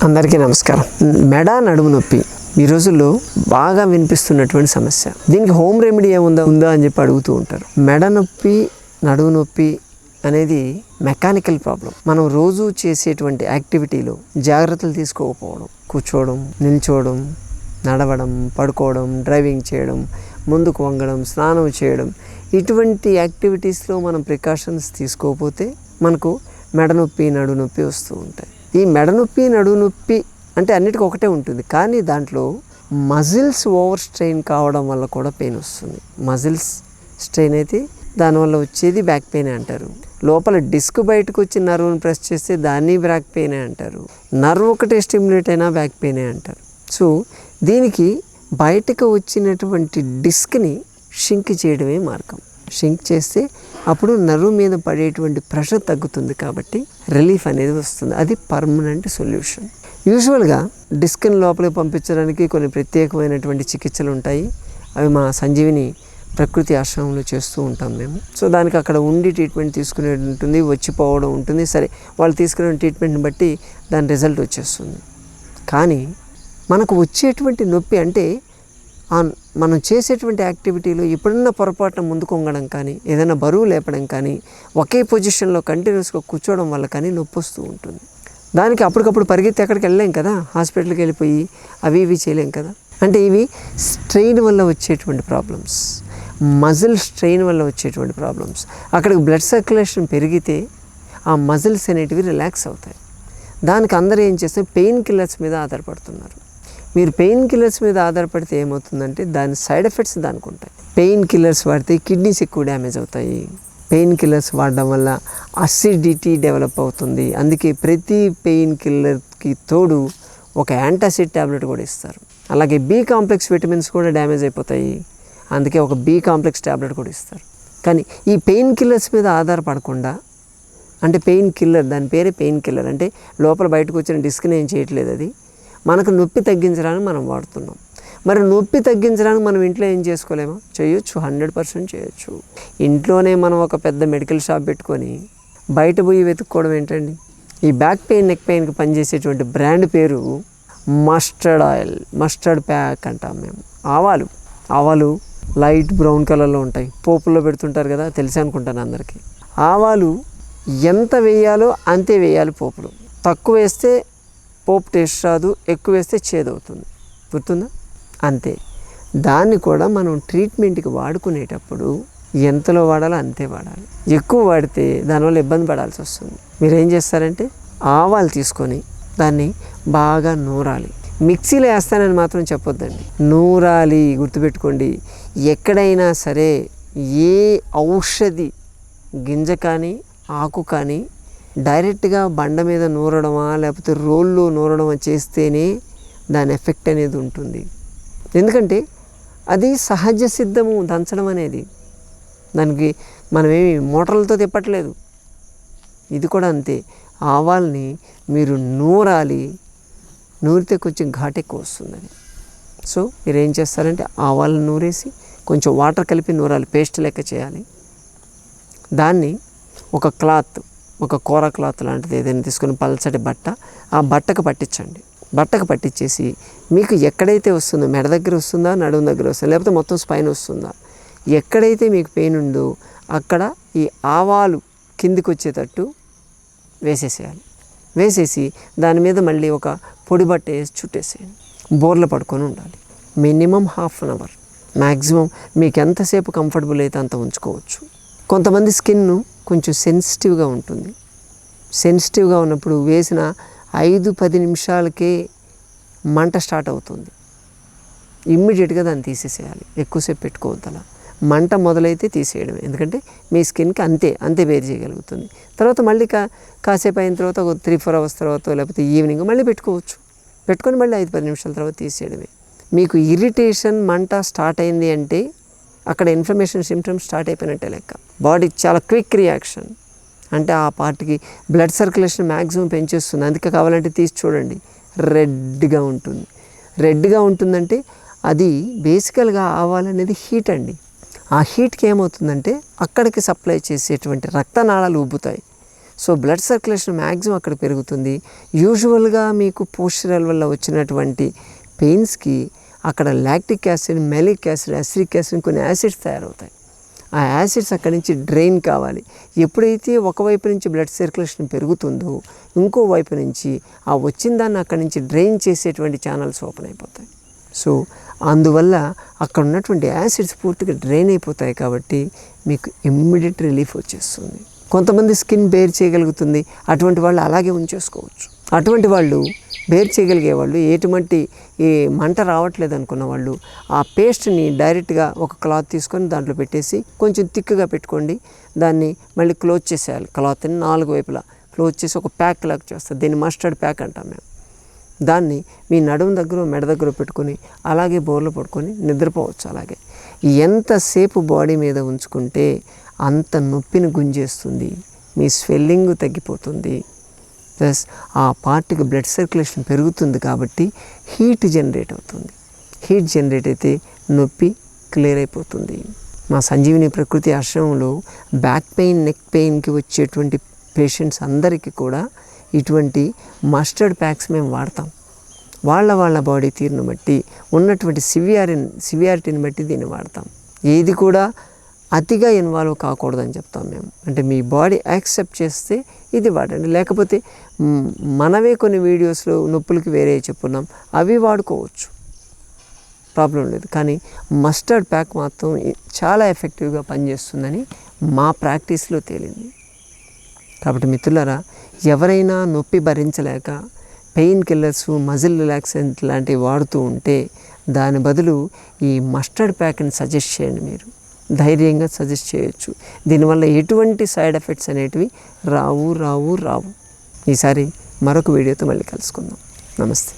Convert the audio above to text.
అందరికీ నమస్కారం. మెడ నడుము నొప్పి ఈ రోజుల్లో బాగా వినిపిస్తున్నటువంటి సమస్య. దీనికి హోమ్ రెమెడీ ఉందా అని చెప్పి అడుగుతూ ఉంటారు. మెడ నొప్పి నడుము నొప్పి అనేది మెకానికల్ ప్రాబ్లం. మనం రోజు చేసేటువంటి యాక్టివిటీలో జాగ్రత్తలు తీసుకోకపోవడం, కూర్చోవడం, నిల్చోవడం, నడవడం, పడుకోవడం, డ్రైవింగ్ చేయడం, ముందుకు వంగడం, స్నానం చేయడం, ఇటువంటి యాక్టివిటీస్లో మనం ప్రికాషన్స్ తీసుకోకపోతే మనకు మెడ నొప్పి నడుము నొప్పి వస్తూ ఉంటాయి. ఈ మెడ నొప్పి నడుము నొప్పి అంటే అన్నిటికీ ఒకటే ఉంటుంది, కానీ దాంట్లో మజిల్స్ ఓవర్ స్ట్రెయిన్ కావడం వల్ల కూడా పెయిన్ వస్తుంది. మజిల్స్ స్ట్రెయిన్ అయితే దానివల్ల వచ్చేది బ్యాక్ పెయిన్ అంటారు. లోపల డిస్క్ బయటకు వచ్చి నర్వ్ని ప్రెస్ చేస్తే దాన్ని బ్యాక్ పెయిన్ అంటారు. నర్వ్ ఒకటే స్టిమ్యులేట్ అయినా బ్యాక్ పెయిన్ అంటారు. సో దీనికి బయటకు వచ్చినటువంటి డిస్క్ని షింక్ చేయడమే మార్గం. షింక్ చేస్తే అప్పుడు నర్వ్ మీద పడేటువంటి ప్రెషర్ తగ్గుతుంది, కాబట్టి రిలీఫ్ అనేది వస్తుంది. అది పర్మనెంట్ సొల్యూషన్. యూజువల్గా డిస్క్ని లోపలికి పంపించడానికి కొన్ని ప్రత్యేకమైనటువంటి చికిత్సలు ఉంటాయి. అవి మా సంజీవిని ప్రకృతి ఆశ్రమంలో చేస్తూ ఉంటాం మేము. సో దానికి అక్కడ ఉండి ట్రీట్మెంట్ తీసుకునేది ఉంటుంది, వచ్చిపోవడం ఉంటుంది. సరే, వాళ్ళు తీసుకునే ట్రీట్మెంట్ని బట్టి దాని రిజల్ట్ వచ్చేస్తుంది. కానీ మనకు వచ్చేటువంటి నొప్పి అంటే మనం చేసేటువంటి యాక్టివిటీలో ఎప్పుడన్నా పొరపాటున ముందుకు వంగడం కానీ, ఏదైనా బరువు లేపడం కానీ, ఒకే పొజిషన్లో కంటిన్యూస్గా కూర్చోవడం వల్ల కానీ నొప్పి వస్తూ ఉంటుంది. దానికి అప్పటికప్పుడు పరిగెత్తి ఎక్కడికి వెళ్ళలేం కదా, హాస్పిటల్కి వెళ్ళిపోయి అవి ఇవి చేయలేం కదా. అంటే ఇవి స్ట్రెయిన్ వల్ల వచ్చేటువంటి ప్రాబ్లమ్స్, మజిల్ స్ట్రెయిన్ వల్ల వచ్చేటువంటి ప్రాబ్లమ్స్. అక్కడికి బ్లడ్ సర్క్యులేషన్ పెరిగితే ఆ మజిల్స్ అనేటివి రిలాక్స్ అవుతాయి. దానికి అందరూ ఏం చేస్తే పెయిన్ కిల్లర్స్ మీద ఆధారపడుతున్నారు. మీరు పెయిన్ కిల్లర్స్ మీద ఆధారపడితే ఏమవుతుందంటే దాని సైడ్ ఎఫెక్ట్స్ దానికి ఉంటాయి. పెయిన్ కిల్లర్స్ వాడితే కిడ్నీస్ ఎక్కువ డ్యామేజ్ అవుతాయి. పెయిన్ కిల్లర్స్ వాడడం వల్ల అసిడిటీ డెవలప్ అవుతుంది. అందుకే ప్రతి పెయిన్ కిల్లర్కి తోడు ఒక యాంటాసిడ్ ట్యాబ్లెట్ కూడా ఇస్తారు. అలాగే బి కాంప్లెక్స్ విటమిన్స్ కూడా డ్యామేజ్ అయిపోతాయి, అందుకే ఒక బి కాంప్లెక్స్ ట్యాబ్లెట్ కూడా ఇస్తారు. కానీ ఈ పెయిన్ కిల్లర్స్ మీద ఆధారపడకుండా, అంటే పెయిన్ కిల్లర్ దాని పేరే పెయిన్ కిల్లర్, అంటే లోపల బయటకు వచ్చిన డిస్క్ని ఏం చేయట్లేదు, అది మనకు నొప్పి తగ్గించడానికి మనం వాడుతున్నాం. మరి నొప్పి తగ్గించడానికి మనం ఇంట్లో ఏం చేసుకోలేమా? చేయొచ్చు, 100% చేయొచ్చు. ఇంట్లోనే మనం ఒక పెద్ద మెడికల్ షాప్ పెట్టుకొని బయట పోయి వెతుక్కోవడం ఏంటండి? ఈ బ్యాక్ పెయిన్, నెక్ పెయిన్కి పనిచేసేటువంటి బ్రాండ్ పేరు మస్టర్డ్ ఆయిల్, మస్టర్డ్ ప్యాక్ అంటాం మేము. ఆవాలు లైట్ బ్రౌన్ కలర్లో ఉంటాయి, పోపుల్లో పెడుతుంటారు కదా, తెలిసి అనుకుంటాను అందరికీ. ఆవాలు ఎంత వేయాలో అంతే వేయాలి. పోపులు తక్కువ వేస్తే పోపు టేస్ట్ రాదు, ఎక్కువ వేస్తే చేదవుతుంది, గుర్తుందా? అంతే. దాన్ని కూడా మనం ట్రీట్మెంట్కి వాడుకునేటప్పుడు ఎంతలో వాడాలో అంతే వాడాలి. ఎక్కువ వాడితే దానివల్ల ఇబ్బంది పడాల్సి వస్తుంది. మీరు ఏం చేస్తారంటే ఆవాలు తీసుకొని దాన్ని బాగా నూరాలి. మిక్సీలో వేస్తానని మాత్రం చెప్పొద్దండి, నూరాలి. గుర్తుపెట్టుకోండి, ఎక్కడైనా సరే ఏ ఔషధి గింజ కానీ ఆకు కానీ డైరెక్ట్గా బండ మీద నూరడమా లేకపోతే రోల్లో నూరడమా చేస్తేనే దాని ఎఫెక్ట్ అనేది ఉంటుంది. ఎందుకంటే అది సహజ సిద్ధము దంచడం అనేది. దానికి మనమేమి మోటార్లతో తిప్పట్లేదు. ఇది కూడా అంతే. ఆవాల్ని మీరు నూరాలి, నూరితే కొంచెం ఘాటు ఎక్కువ వస్తుందని. సో మీరు ఏం చేస్తారంటే ఆవాలను నూరేసి కొంచెం వాటర్ కలిపి నూరాలి, పేస్ట్ లెక్క చేయాలి. దాన్ని ఒక క్లాత్, ఒక కూర క్లాత్ లాంటిది ఏదైనా తీసుకొని పల్చటి బట్ట, ఆ బట్టకు పట్టించండి. బట్టకు పట్టించేసి మీకు ఎక్కడైతే వస్తుందో, మెడ దగ్గర వస్తుందా, నడుము దగ్గర వస్తుందా, లేకపోతే మొత్తం స్పైన్ వస్తుందా, ఎక్కడైతే మీకు పెయిన్ ఉందో అక్కడ ఈ ఆవాలు కిందికి వచ్చేటట్టు వేసేసేయాలి. వేసేసి దాని మీద మళ్ళీ ఒక పొడి బట్ట వేసి చుట్టేసేయండి. బోర్ల పడుకొని ఉండాలి. మినిమం 1/2 అవర్, మ్యాక్సిమం మీకు ఎంతసేపు కంఫర్టబుల్ అయితే అంత ఉంచుకోవచ్చు. కొంతమంది స్కిన్ కొంచెం సెన్సిటివ్గా ఉంటుంది. సెన్సిటివ్గా ఉన్నప్పుడు వేసిన 5-10 నిమిషాలకే మంట స్టార్ట్ అవుతుంది. ఇమ్మీడియట్గా దాన్ని తీసేసేయాలి, ఎక్కువసేపు పెట్టుకోవద్దు. అలా మంట మొదలైతే తీసేయడమే, ఎందుకంటే మీ స్కిన్కి అంతే వేరు చేయగలుగుతుంది. తర్వాత మళ్ళీ కాసేపు అయిన తర్వాత ఒక 3-4 అవర్స్ తర్వాత లేకపోతే ఈవినింగ్ మళ్ళీ పెట్టుకొని మళ్ళీ 5-10 నిమిషాల తర్వాత తీసేయడమే. మీకు ఇరిటేషన్, మంట స్టార్ట్ అయింది అంటే అక్కడ ఇన్ఫ్లమేషన్ సిమ్టమ్స్ స్టార్ట్ అయిపోయినట్టే లెక్క. బాడీ చాలా క్విక్ రియాక్షన్, అంటే ఆ పార్ట్కి బ్లడ్ సర్క్యులేషన్ మ్యాక్సిమం పెంచేస్తుంది. అందుకే కావాలంటే తీసి చూడండి, రెడ్గా ఉంటుంది. రెడ్గా ఉంటుందంటే అది బేసికల్గా ఆవాలనేది హీట్ అండి. ఆ హీట్కి ఏమవుతుందంటే అక్కడికి సప్లై చేసేటువంటి రక్తనాళాలు ఉబ్బుతాయి. సో బ్లడ్ సర్క్యులేషన్ మ్యాక్సిమం అక్కడ పెరుగుతుంది. యూజువల్గా మీకు పోస్చరల్ వల్ల వచ్చినటువంటి పెయిన్స్కి అక్కడ lactic acid, malic acid, acidic acid కొన్ని యాసిడ్స్ తయారవుతాయి. ఆ యాసిడ్స్ అక్కడి నుంచి డ్రైన్ కావాలి. ఎప్పుడైతే ఒకవైపు నుంచి బ్లడ్ సర్క్యులేషన్ పెరుగుతుందో ఇంకో వైపు నుంచి ఆ వచ్చిన దాన్ని అక్కడి నుంచి డ్రైన్ చేసేటువంటి ఛానల్స్ ఓపెన్ అయిపోతాయి. సో అందువల్ల అక్కడ ఉన్నటువంటి యాసిడ్స్ పూర్తిగా డ్రైన్ అయిపోతాయి కాబట్టి మీకు ఇమ్మీడియట్ రిలీఫ్ వచ్చేస్తుంది. కొంతమంది స్కిన్ బేర్ చేయగలుగుతుంది, అటువంటి వాళ్ళు అలాగే ఉంచేసుకోవచ్చు. అటువంటి వాళ్ళు బేర్ చేయగలిగే వాళ్ళు ఎటువంటి ఈ మంట రావట్లేదు అనుకున్న వాళ్ళు ఆ పేస్ట్ని డైరెక్ట్గా ఒక క్లాత్ తీసుకొని దాంట్లో పెట్టేసి కొంచెం థిక్గా పెట్టుకోండి. దాన్ని మళ్ళీ క్లోజ్ చేసేయాలి. క్లాత్ని 4 వైపులా క్లోజ్ చేసి ఒక ప్యాక్ లాగా చేస్తారు. దీన్ని మస్టర్డ్ ప్యాక్ అంటాం మేము. దాన్ని మీ నడుము దగ్గర, మెడ దగ్గర పెట్టుకొని అలాగే బోర్లో పడుకొని నిద్రపోవచ్చు. అలాగే ఎంతసేపు బాడీ మీద ఉంచుకుంటే అంత నొప్పిని గుంజేస్తుంది, మీ స్వెల్లింగ్ తగ్గిపోతుంది, ప్లస్ ఆ పార్ట్కి బ్లడ్ సర్క్యులేషన్ పెరుగుతుంది కాబట్టి హీట్ జనరేట్ అవుతుంది. హీట్ జనరేట్ అయితే నొప్పి క్లియర్ అయిపోతుంది. మా సంజీవిని ప్రకృతి ఆశ్రమంలో బ్యాక్ పెయిన్, నెక్ పెయిన్కి వచ్చేటువంటి పేషెంట్స్ అందరికీ కూడా ఇటువంటి మస్టర్డ్ ప్యాక్స్ మేము వాడతాం. వాళ్ళ బాడీ తీరును బట్టి, ఉన్నటువంటి సివియారిటీని బట్టి దీన్ని వాడతాం. ఏది కూడా అతిగా ఇన్వాల్వ్ కాకూడదని చెప్తాం మేము. అంటే మీ బాడీ యాక్సెప్ట్ చేస్తే ఇది వాడండి. లేకపోతే మనమే కొన్ని వీడియోస్లో నొప్పులకి వేరే చెప్పున్నాం, అవి వాడుకోవచ్చు, ప్రాబ్లం లేదు. కానీ మస్టర్డ్ ప్యాక్ మాత్రం చాలా ఎఫెక్టివ్గా పనిచేస్తుందని మా ప్రాక్టీస్లో తేలింది. కాబట్టి మిత్రులారా, ఎవరైనా నొప్పి భరించలేక పెయిన్ కిల్లర్స్, మజిల్ రిలాక్సెంట్ లాంటివి వాడుతూ ఉంటే దాని బదులు ఈ మస్టర్డ్ ప్యాక్ని సజెస్ట్ చేయండి. మీరు ధైర్యంగా సజెస్ట్ చేయొచ్చు. దీనివల్ల ఎటువంటి సైడ్ ఎఫెక్ట్స్ అనేటివి రావు. ఈసారి మరొక వీడియోతో మళ్ళీ కలుసుకుందాం. నమస్తే.